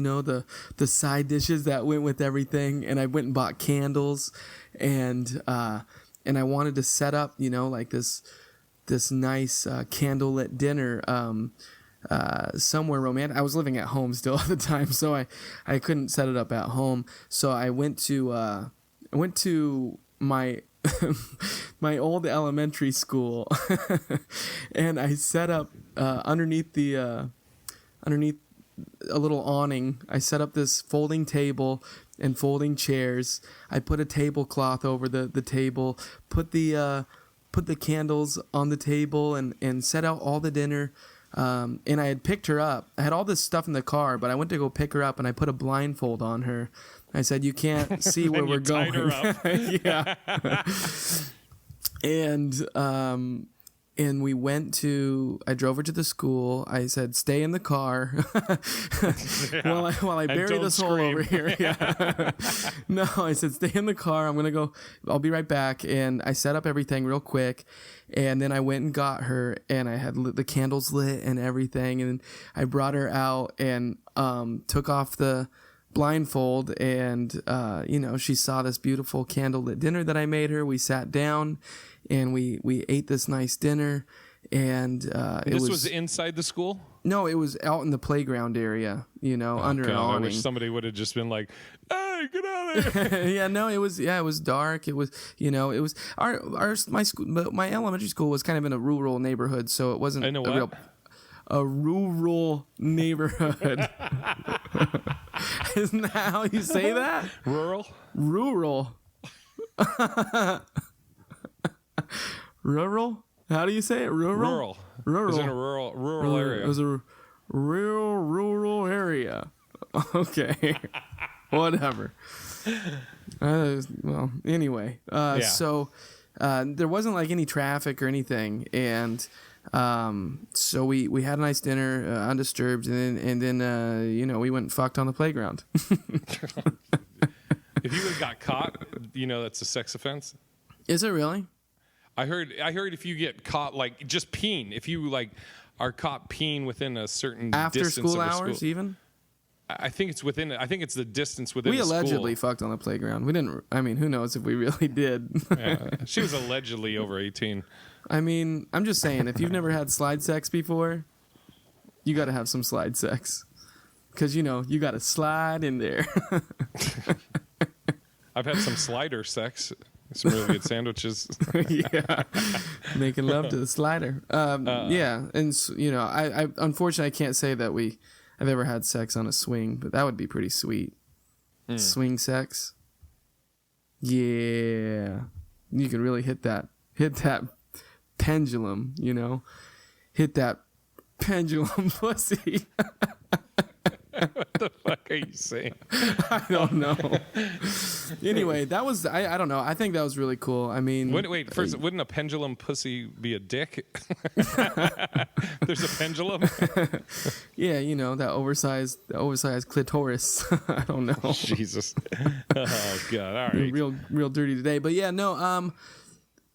the side dishes that went with everything. And I went and bought candles, and I wanted to set up, this nice candlelit dinner, somewhere romantic. I was living at home still at the time, so I couldn't set it up at home. So I went to my my old elementary school, and I set up underneath a little awning. I set up this folding table and folding chairs. I put a tablecloth over the table, put the candles on the table, and set out all the dinner. And I had picked her up. I had all this stuff in the car, but I went to go pick her up, and I put a blindfold on her. I said, "You can't see where we're going." Tied her up. Yeah. And we went to. I drove her to the school. I said, "Stay in the car while I bury this hole over here." Yeah. No, I said, "Stay in the car. I'm gonna go. I'll be right back." And I set up everything real quick, and then I went and got her, and I had the candles lit and everything, and I brought her out and took off the blindfold, and she saw this beautiful candlelit dinner that I made her. We sat down and we ate this nice dinner, and this was inside the school? No, it was out in the playground area, under an awning. I wish somebody would have just been like, "Hey, get out of here!" Yeah, no, it was dark. It was, it was my school, but my elementary school was kind of in a rural neighborhood, so it wasn't a rural neighborhood. Isn't that how you say that? Rural. Rural? How do you say it? Rural. It was in a rural area. It was a rural area. Okay. Whatever. Well, anyway. So there wasn't any traffic or anything, and so we had a nice dinner, undisturbed, and then we went and fucked on the playground. If you would have got caught, that's a sex offense. Is it really? I heard if you get caught just peeing, if you are caught peeing within a certain after distance school of a hours, school, even. I think it's within. I think it's the distance within. We a allegedly school. fucked on the playground. We didn't. I mean, who knows if we really did? Yeah, she was allegedly over 18. I mean, I'm just saying, if you've never had slide sex before, you got to have some slide sex, because you got to slide in there. I've had some slider sex. Some really good sandwiches. Yeah, making love to the slider. Yeah, and I unfortunately I can't say that I've ever had sex on a swing, but that would be pretty sweet. Swing sex. Yeah, you can really hit that pendulum. Hit that pendulum pussy. the fuck are you saying? I don't know. Anyway, that was I don't know. I think that was really cool. I mean, Wait, first, wouldn't a pendulum pussy be a dick? There's a pendulum. yeah, you know, that oversized clitoris. I don't know. Jesus. Oh God. All right. Real dirty today. But yeah, no.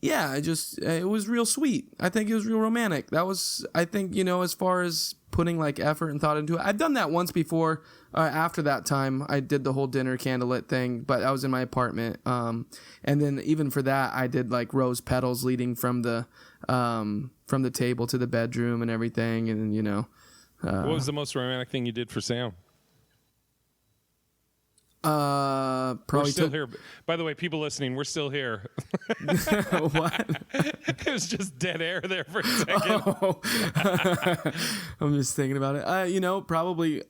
Yeah, it was real sweet. I think it was real romantic. That was, I think, you know, as far as putting like effort and thought into it. I've done that once before. After that time, I did the whole dinner candlelit thing, but I was in my apartment. And then even for that, I did like rose petals leading from the table to the bedroom and everything. And you know, what was the most romantic thing you did for Sam? Probably we're still here. By the way, people listening, we're still here. What? It was just dead air there for a second. Oh. I'm just thinking about it. You know, probably.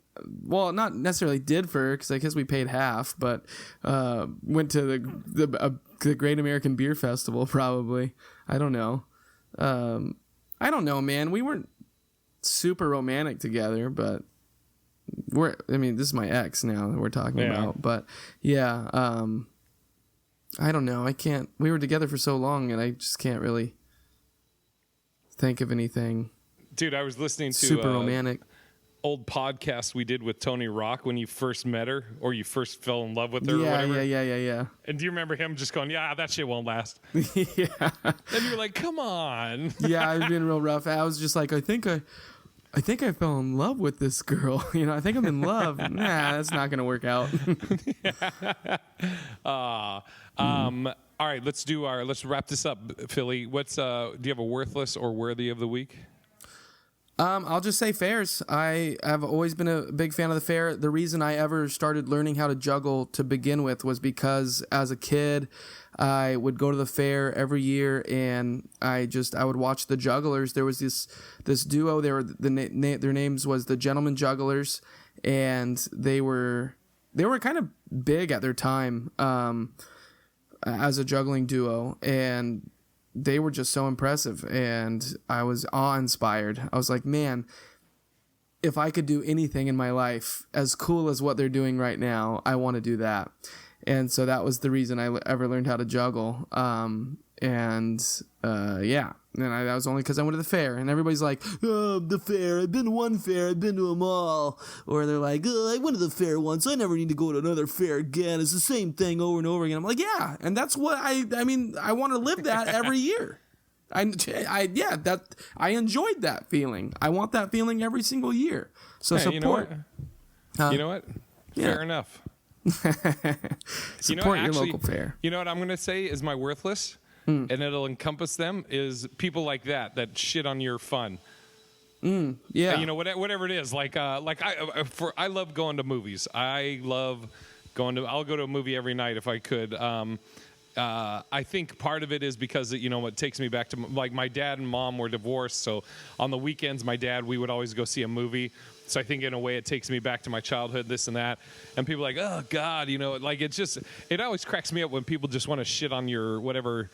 Well, not necessarily did for, because I guess we paid half, but went to the Great American Beer Festival. Probably. I don't know. I don't know, man. We weren't super romantic together, but. This is my ex now that we're talking about, but yeah, I don't know. We were together for so long and I just can't really think of anything. Dude, I was listening to super romantic old podcast we did with Tony Rock when you first met her or you first fell in love with her or whatever. Yeah. And do you remember him just going, yeah, that shit won't last? Yeah. And you're like, come on. Yeah, I've been real rough. I was just like, I think I fell in love with this girl. You know, I think I'm in love. Nah, that's not going to work out. All right, let's wrap this up, Philly. Do you have a worthless or worthy of the week? I'll just say fairs. I have always been a big fan of the fair. The reason I ever started learning how to juggle to begin with was because as a kid, I would go to the fair every year and I would watch the jugglers. There was this duo. Their names was the Gentlemen Jugglers, and they were kind of big at their time as a juggling duo, and they were just so impressive, and I was awe-inspired. I was like, man, if I could do anything in my life as cool as what they're doing right now, I want to do that. And so that was the reason I ever learned how to juggle. Yeah. And that was only because I went to the fair. And everybody's like, oh, the fair. I've been to one fair. I've been to them all. Or they're like, oh, I went to the fair once. I never need to go to another fair again. It's the same thing over and over again. I'm like, yeah. And that's what I want to live that every year. I enjoyed that feeling. I want that feeling every single year. So support. You know what? Yeah. Fair enough. Support your local fair. You know what I'm going to say is my worthless, and it'll encompass them, is people like that shit on your fun. Yeah. You know, whatever it is. I love going to movies. I'll go to a movie every night if I could. I think part of it is because it takes me back to my dad and mom were divorced, so on the weekends we would always go see a movie. So I think in a way it takes me back to my childhood, this and that. And people are like, oh God, it always cracks me up when people just want to shit on your whatever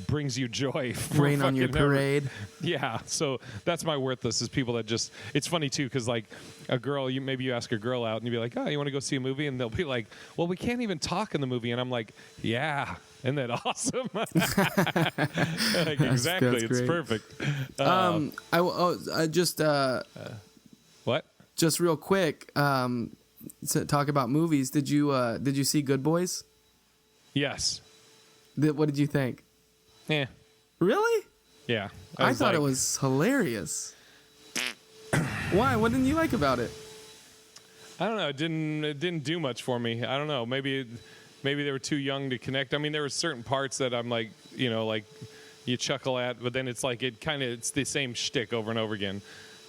brings you joy. Rain on your parade. Yeah. So that's my worthless, is people that just, it's funny too, because like a girl, maybe you ask a girl out and you'd be like, oh, you want to go see a movie? And they'll be like, well, we can't even talk in the movie. And I'm like, yeah. Isn't that awesome? Exactly. That's it's great. Perfect. What? Just real quick, to talk about movies. Did you see Good Boys? Yes. What did you think? Yeah. Really? Yeah. I thought it was hilarious. Why? What didn't you like about it? I don't know. It didn't do much for me. I don't know. Maybe they were too young to connect. I mean, there were certain parts that I'm like, like you chuckle at, but then it's like it's the same shtick over and over again.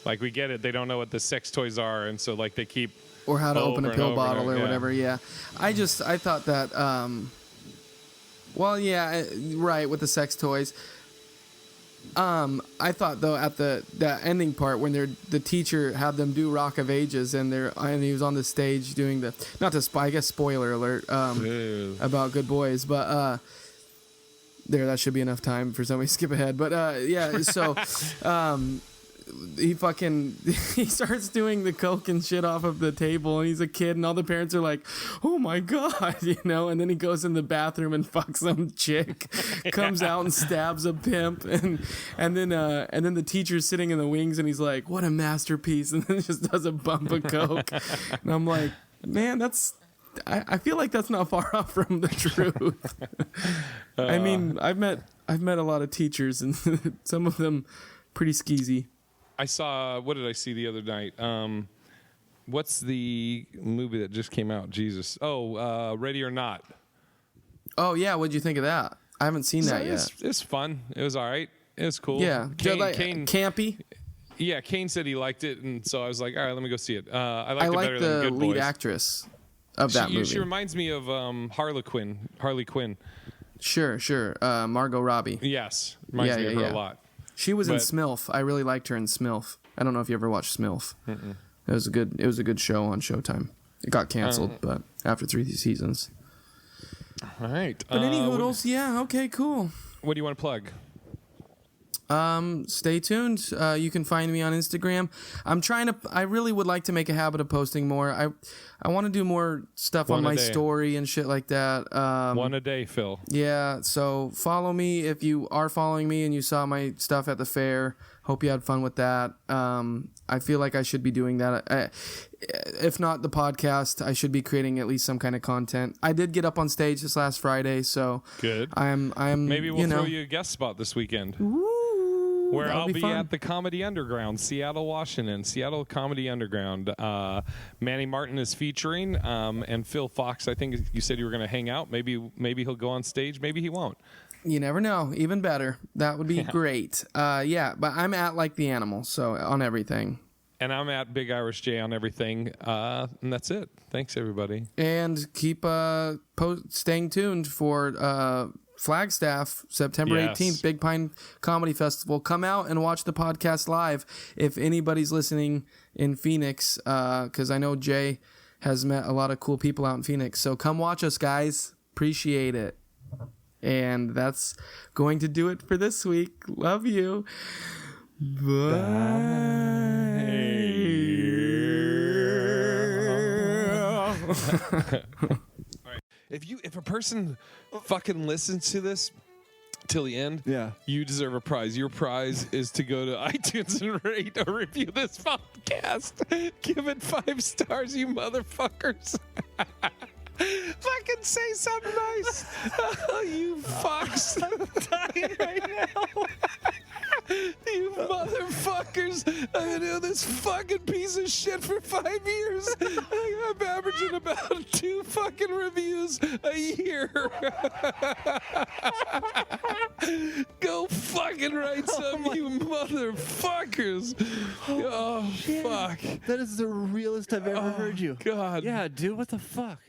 Like, we get it. They don't know what the sex toys are, and so like they keep or how to open a pill bottle or yeah. whatever. Yeah, I thought that. Well, yeah, right, with the sex toys. I thought though at that ending part when the teacher had them do Rock of Ages and he was on the stage doing I guess spoiler alert about Good Boys, but that should be enough time for somebody to skip ahead. But yeah, so he starts doing the coke and shit off of the table, and he's a kid, and all the parents are like, "Oh my god," and then he goes in the bathroom and fucks some chick, comes out and stabs a pimp, and then the teacher's sitting in the wings, and he's like, "What a masterpiece," and then just does a bump of coke, and I'm like, man, I feel like that's not far off from the truth. I mean, I've met a lot of teachers, and some of them pretty skeezy. I saw, what did I see the other night? What's the movie that just came out? Jesus. Oh, Ready or Not. Oh, yeah. What'd you think of that? I haven't seen that yet. It's fun. It was all right. It was cool. Yeah. Kane, campy? Yeah, Kane said he liked it, and so I was like, all right, let me go see it. I liked it like better than the Good lead Boys. actress of that movie. She reminds me of Harley Quinn. Sure. Margot Robbie. Yes. Reminds me of her a lot. She was in Smilf. I really liked her in Smilf. I don't know if you ever watched Smilf. Mm-mm. It was a good show on Showtime. It got canceled, but after 3 seasons. All right. But any hoodles, yeah, okay, cool. What do you want to plug? Stay tuned. You can find me on Instagram. I really would like to make a habit of posting more. I want to do more stuff on my story and shit like that. One a day, Phil. Yeah, so follow me if you are following me and you saw my stuff at the fair. Hope you had fun with that. I feel like I should be doing that. If not the podcast, I should be creating at least some kind of content. I did get up on stage this last Friday, so good. I'm maybe we'll throw you a guest spot this weekend. Woo! Where I'll be at the Comedy Underground, Seattle, Washington. Seattle Comedy Underground. Manny Martin is featuring, and Phil Fox. I think you said you were going to hang out. Maybe he'll go on stage. Maybe he won't. You never know. Even better. That would be great. Yeah, but I'm at Like the Animal, so on everything. And I'm at Big Irish J on everything. And that's it. Thanks, everybody. And keep staying tuned for Flagstaff, September 18th, Big Pine Comedy Festival. Come out and watch the podcast live if anybody's listening in Phoenix, because I know Jay has met a lot of cool people out in Phoenix. So come watch us, guys. Appreciate it. And that's going to do it for this week. Love you. Bye. If a person fucking listens to this till the end, you deserve a prize. Your prize is to go to iTunes and rate or review this podcast. Give it 5 stars, you motherfuckers. Fucking say something nice. Oh, you fucks. I'm dying right now. You motherfuckers. I've been doing this fucking piece of shit for 5 years. I'm averaging about 2 fucking reviews a year. Go fucking write some, you motherfuckers. Oh, fuck. That is the realest I've ever heard you. God. Yeah, dude, what the fuck?